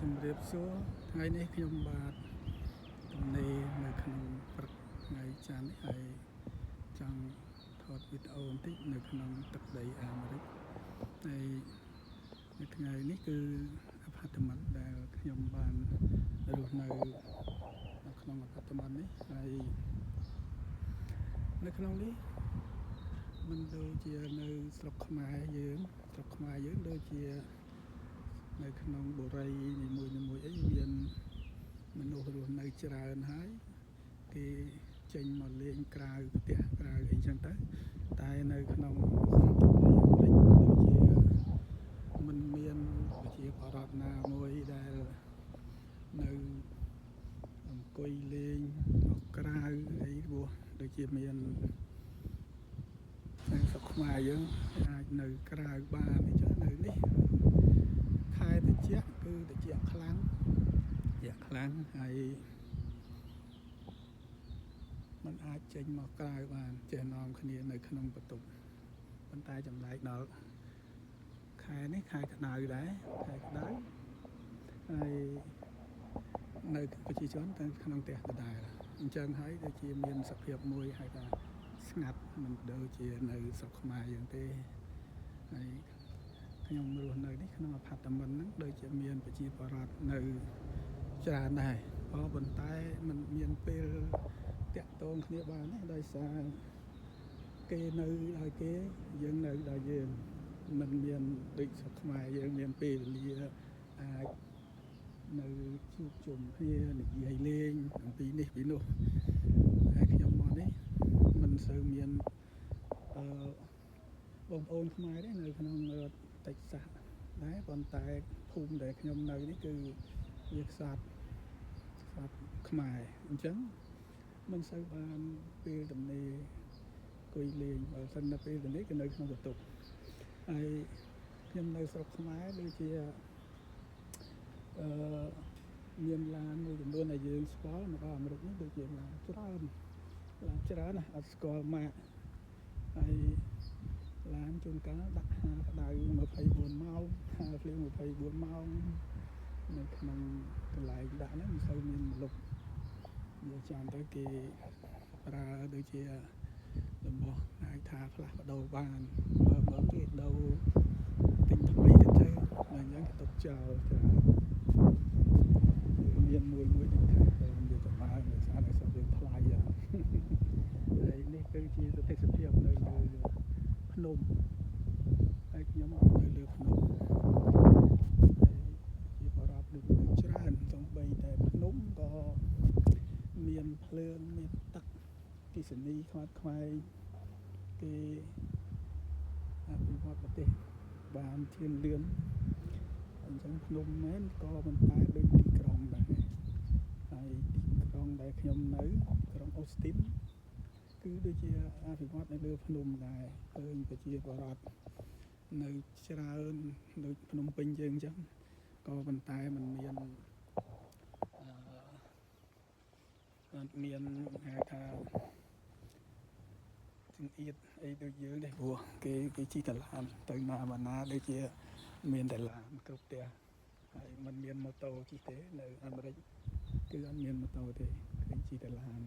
ជំរាបសួរថ្ងៃនេះខ្ញុំបាទទំនេរនៅក្នុងព្រឹកថ្ងៃច័ន្ទនេះហើយចង់ថតវីដេអូបន្តិចនៅក្នុងទឹកដីអាមេរិកហើយនៅថ្ងៃនេះគឺអាផាតមិនដែលខ្ញុំបានរស់នៅក្នុងអាផាតមិននេះហើយនៅក្នុងនេះមិនដូចជានៅស្រុកខ្មែរយើងដូចជានៅក្នុងបុរីនីមួយអីមានមនុស្សរស់នៅច្រើនហើយគេចេញមកលេងក្រៅផ្ទះក្រៅអីចឹងទៅតែនៅក្នុងទឹកដីអាមេរិកដូចជាមិនមានប្រជាពលរដ្ឋណាមួយដែលនៅអង្គុយលេងមកក្រៅអីព្រោះដូចជាមាននៅស្រុកខ្មែរយើងអាចនៅក្រៅបានអញ្ចឹងនៅនេះខែត្រជាក់គឺត្រជាក់ខ្លាំងហើយมันអាចចេញមកក្រៅបានចេះនាំគ្នានៅក្នុងបន្ទប់ប៉ុន្តែចម្លែកដល់ខែនេះខែក្តៅដែរខែក្តៅហើយនៅប្រជាជនទាំងក្នុងផ្ទះដដែលអញ្ចឹងហើយដូចជាមានសភាពមួយហៅថាស្ងាត់មិនដូចជានៅស្រុកខ្មែរយើងទេហើយខ្ញុំរស់នៅនេះក្នុងអាផាតមិនហ្នឹងដូចជាមានប្រជាពលរដ្ឋនៅច្រើនដែរប៉ុន្តែมันមានពេលតាក់ទងគ្នាបានទេដោយសារគេនៅឲ្យគេយើងនៅដល់យើងมันមានដូចស្រុកខ្មែរយើងមានពេលវេលាអាចនៅជួបជុំគ្នានិយាយលេងអំពីនេះពីនោះហើយខ្ញុំមកនេះមិនសូវមានបងប្អូនខ្មែរទេនៅក្នុងរដ្ឋតិចសាសដែរប៉ុន្តែភូមិដែលខ្ញុំនៅនេះគឺវាខ្សាត់ខ្មែរអញ្ចឹងមិនសូវបានពេលទំនេរអង្គុយលេងបើសិនតែពេលទំនេរគឺនៅក្នុងបន្ទប់ហើយខ្ញុំនៅស្រុកខ្មែរដូចជាមានឡានមួយចំនួនដែលយើងស្គាល់មកដល់អាមេរិកនេះដូចជាឡានច្រើនណាស់អត់ស្គាល់ម៉ាកហើយឡានជួនកាលដាក់ហាលក្តៅ24ម៉ោងហាលភ្លៀង24ម៉ោងនៅក្នុងកន្លែងដាក់ហ្នឹងមិនសូវមានម្លប់វាចាំទៅគេប្រើដូចជារបស់ហៅថាផ្លាស់ប្ដូរបានបើគេដូរទិញថ្មីទៅចឹងអញ្ចឹងទុកចោលច្រើនមានមួយដូចថាវាទៅបានដោយសារតែសុខយើងថ្លៃហើយនេះគឺជាសតិភាពនៅភ្នំហើយខ្ញុំនៅលើភ្នំជាបរិបទដូចច្រើនសំបីតែភ្នំក៏មានភ្លើងមានទឹកគិសនីខ្វាត់ខ្វែងគេអភិវឌ្ឍប្រទេសបានធៀនលឿនអញ្ចឹងភ្នំមែនក៏ប៉ុន្តែដូចទីក្រុងដែរហើយទីក្រុងដែលខ្ញុំនៅក្រុងអូស្ទីនគឺដូចជាអភិវឌ្ឍនៅលើភ្នំដែរឃើញប្រជាពលរដ្ឋនៅច្រើនដូចភ្នំពេញយើងអញ្ចឹងក៏ប៉ុន្តែมันមានហៅថាចង្អៀតអីដូចយើងដែរព្រោះគេជិះតឡានទៅណាមកណាដូចជាមានតឡានគ្រប់ផ្ទះហើយมันមានម៉ូតូជិះទេនៅអាមេរិកគឺអត់មានម៉ូតូទេឃើញជិះតឡាន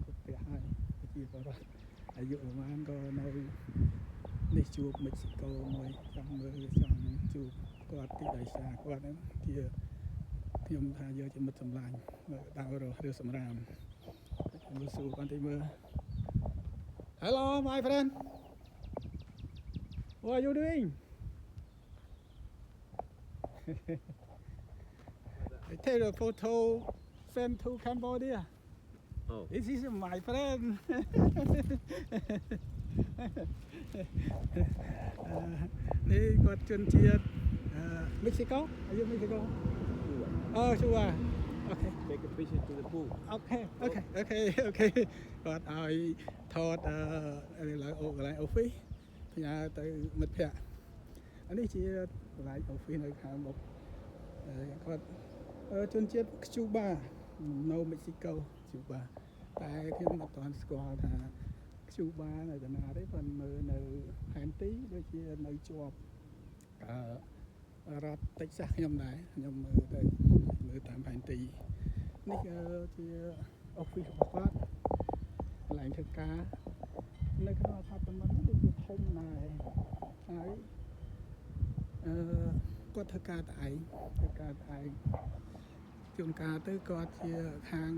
គ្រប់ផ្ទះហើយប្រជាពលរដ្ឋអាយុប្រហែលក៏នៅនេះជួបមិចស៊ីកូមួយចង់មើលចង់ជួបគាត់ទីដោយសារគាត់ហ្នឹងជាខ្ញុំថាយកជាមិត្តសម្លាញ់ដើររើសម្រាមមើលសួរគាត់ទីមើល Hello my friend what are you doing I take a photo send to Cambodia Oh. This is my friend នេះគាត់ជនជាតិមិចស៊ីកូអាយុមិចស៊ីកូអូជួអូខេ Take a picture to the pool. អូខេគាត់ឲ្យថតឡើងកន្លែង office ផ្ញើទៅមិត្តភ័ក្តិអានេះជាកន្លែង office នៅខាងមុខគាត់ជនជាតិខ្ជូបានៅមិចស៊ីកូខ្ជូបាតែខ្ញុំអត់ទាន់ស្គាល់ថាខ្ជូបានៅតាណាទេប៉ុន្តែមើលនៅផែនទីដូចជានៅជាប់ រដ្ឋតិចសាសខ្ញុំដែរខ្ញុំមើលទៅមើលតាមផែនទីនេះជា office របស់គាត់កន្លែងធ្វើការនៅក្នុង apartment នេះដូចធំដែរហើយគាត់ធ្វើការតែឯងជួនកាលទៅគាត់ជាខាង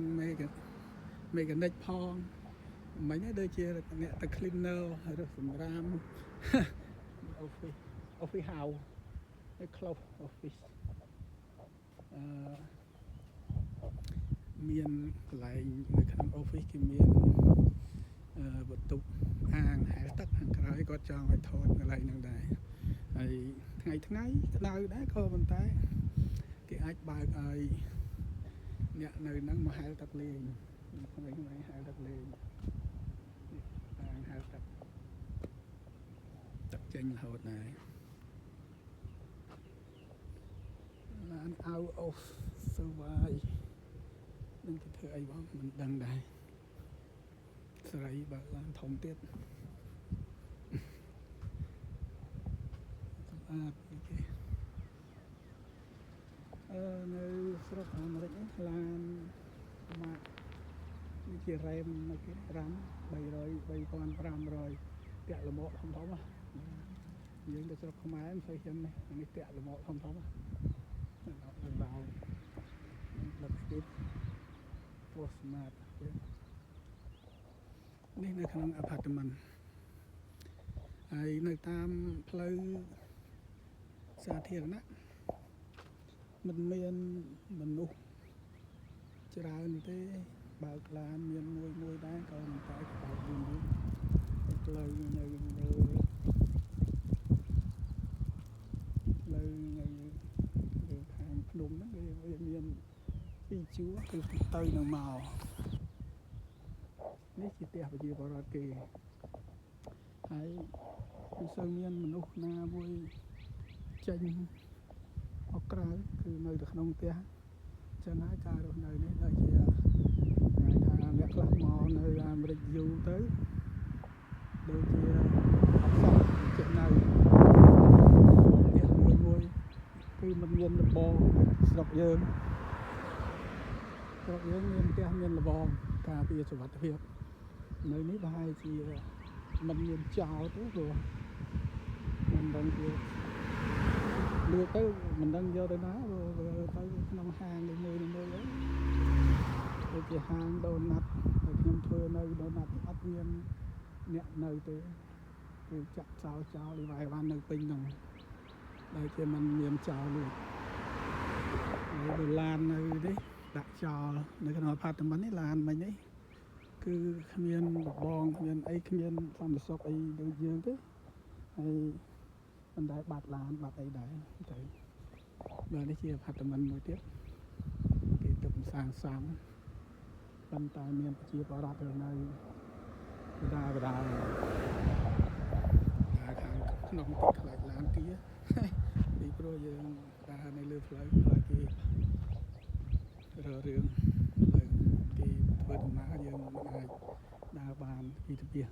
mechanic ផងមិញហ្នឹងដូចជាអ្នកទៅ cleaner ឬសម្រាម office house ហើយ close office មានកន្លែងនៅក្នុង office គេមានបន្ទប់អាងហែលទឹកខាងក្រោយគាត់ចង់ឲ្យថតកន្លែងហ្នឹងដែរហើយថ្ងៃក្តៅដែរក៏ប៉ុន្តែគេអាចបើកឲ្យអ្នកនៅហ្នឹងមកហែលទឹកលេងថ្ងៃហែលទឹកលេងអាងហែលទឹកចេញរហូតដែរឡាន out of survive នឹងគេធ្វើអីបងមិនដឹងដែរស្រីបើកឡានធំទៀតសម្អាតគេនៅស្រុកអាមេរិកនេះឡានម៉ាកនេះជារ៉េមនៅគេរ៉ាំ3500តាក់លម្អធំៗយើងទៅស្រុកខ្មែរមិនសូវចឹងនេះតាក់លម្អធំៗដល់ដឹកទៀតពោះស្មាតនេះនៅក្នុង apartment ហើយនៅតាមផ្លូវសាធារណៈមិនមានមនុស្សច្រើនទេបើកឡានមានមួយដែរក៏មិនតែបើកយូរផ្លូវនៅលើខាងភ្នំហ្នឹងវាមានពីរជួរគឺទៅនឹងមកនេះជាផ្ទះប្រជាពលរដ្ឋគេហើយមិនសូវមានមនុស្សណាមួយចេញមកក្រៅគឺនៅតែក្នុងផ្ទះចឹងហើយការរស់នៅនេះដូចជាថាអ្នកខ្លះមកនៅអាមេរិកយូរទៅដូចជាអត់សោះចិត្តនៅផ្ទះមួយគឺមិនមានលបងស្រុកយើងមានផ្ទះមានលបងការពារសុវត្ថិភាពនៅនេះប្រហែលជាមិនមានចោលទេព្រោះមិនដឹងជាលួចទៅមិនដឹងយកទៅណាទៅក្នុងហាងមួយហ្នឹងដូចជាហាងដូណាត់ដែលខ្ញុំធ្វើនៅដូណាត់អត់មានអ្នកនៅទេគឺចាក់ចោលអីវាយបាននៅពេញហ្នឹងដែលជាមិនមានចោលលួចហើយឡាននៅនេះដាក់ចោលនៅក្នុង apartment នេះឡានមិញនេះគឺគ្មានលបងគ្មានអីគ្មានសន្តិសុខអីដូចយើងទេហើយមិនដែលបាត់ឡានបាត់អីដែរទៅបាទនេះជា apartment មួយទៀតគេទុកសាងសង់ប៉ុន្តែមានប្រជាពលរដ្ឋនៅបដាខាងក្នុងទីខ្លាចឡានទីពីព្រោះយើងដើរនៅលើផ្លូវខ្លាចគេរើរឿងលើគេធ្វើដំណើរយើងមិនអាចដើរបានពីទៅផ្ទះ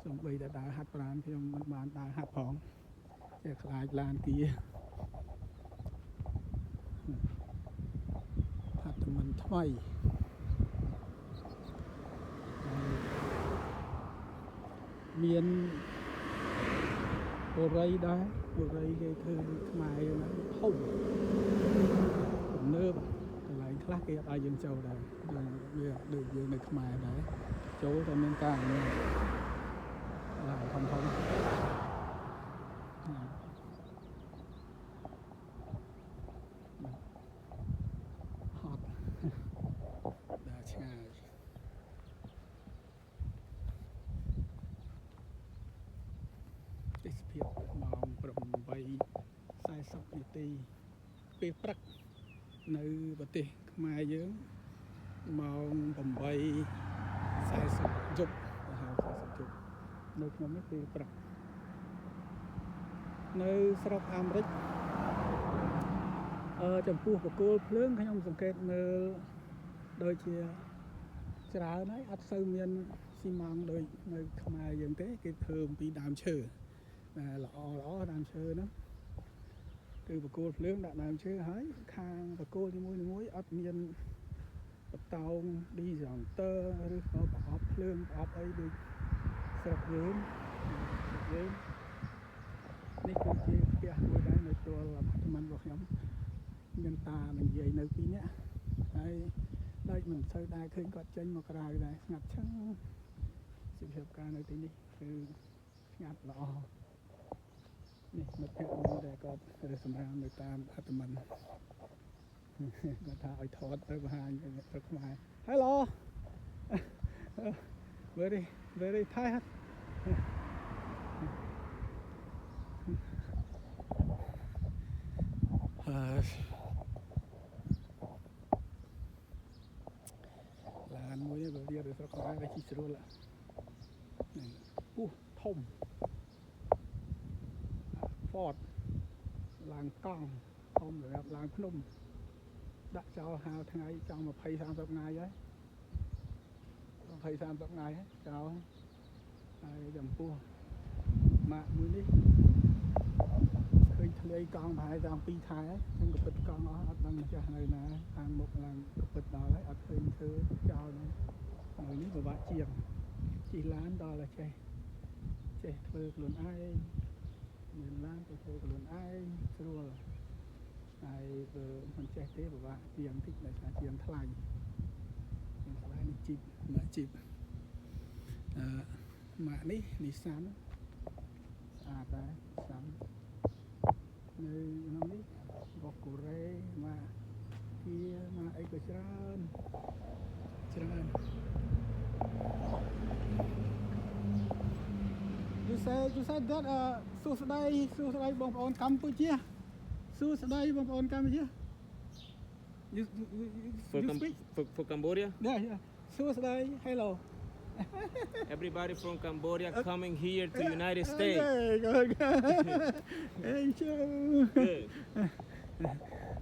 សូម្បីតែដើរហាត់ប្រាណខ្ញុំមិនបានដើរហាត់ផងតែខ្លាចឡានទីហាត់តែមិនថ្មីមានបុរីដែរបុរីគេធ្វើខ្មែរហ្នឹងធំទំនើបកន្លែងខ្លះគេអត់ឲ្យយើងចូលដែរវាដូចយើងនៅខ្មែរដែរចូលតែមានការអនុញ្ញាតឡានធំហត់ដើរឆ្ងាយទេសភាពម៉ោង8:40នាទីពេលព្រឹកនៅប្រទេសខ្មែរយើងម៉ោង8:40យប់40យប់នៅក្នុងនេះពេលព្រឹកនៅស្រុកអាមេរិកចំពោះបកគោលភ្លើងខ្ញុំសង្កេតមើលដូចជាច្រើនហើយអត់សូវមានស៊ីម៉ងដូចនៅខ្មែរយើងទេគេធ្វើអំពីដើមឈើល្អដើមឈើហ្នឹង គឺបកគោលភ្លើងដាក់ដើមឈើហើយខាងបកគោលនីមួយៗអត់មានបតោងឌីសង់ទ័រឬក៏ប្រអប់ភ្លើងប្រអប់អីដូចស្រុកយើងនេះគឺជាផ្ទះមួយដែរនៅទួលអាផាតមិនរបស់ខ្ញុំមានតានិងយាយនៅពីរនាក់ហើយដូចមិនសូវដែរឃើញគាត់ចេញមកក្រៅដែរស្ងាត់ឈឹងជីវភាពការនៅទីនេះគឺស្ងាត់ល្អនេះមិត្តភក្តិមួយដែលគាត់រើសសម្រាមនៅតាមផាតមិនគាត់ថាឲ្យថតទៅបង្ហាញស្រុកខ្មែរ Hello very very tired ឡានមួយនេះវារៀបស្រុកខ្មែរវាជិះស្រួលពុះធំ Ford ឡានកង់ធំសម្រាប់ឡើងភ្នំដាក់ចោលហាលថ្ងៃចង់20-30 ថ្ងៃហើយ20-30 ថ្ងៃហើយចោលហើយចំពោះម៉ាក់មួយនេះឃើញធ្លាយកង់ប្រហែលតាម2 ខែហើយខ្ញុំក៏ពិតកង់អស់អត់ដឹងម្ចាស់នៅណាខាងមុខឡើងពិតដល់ហើយអត់ឃើញធ្វើចោលនៅនេះពិបាកជាងជិះឡានដល់តែចេះធ្វើខ្លួនឯងមានឡានទៅធ្វើខ្លួនឯងស្រួលហើយបើមិនចេះទេពិបាកជាងតិចដោយសារជាងថ្លៃនេះជីបម៉ាក់ជីបម៉ាក់នេះនីសាន់ស្អាតដែរសាន់នៅក្នុងនេះរបស់កូរ៉េម៉ាក់kiaម៉ាក់អីក៏ច្រើនYou said that សួស្ដីបងប្អូនកម្ពុជាសួស្ដីបងប្អូនកម្ពុជា You speak For Cambodia? Yeah. So hello. Everybody from Cambodia coming here to United States. Hey, Good.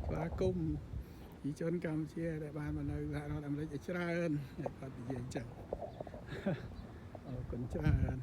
ស្វាគមន៍ពីជនកម្ពុជាដែលបានមកនៅសហរដ្ឋអាមេរិកច្រើនគាត់និយាយចឹងអរគុណច្រើន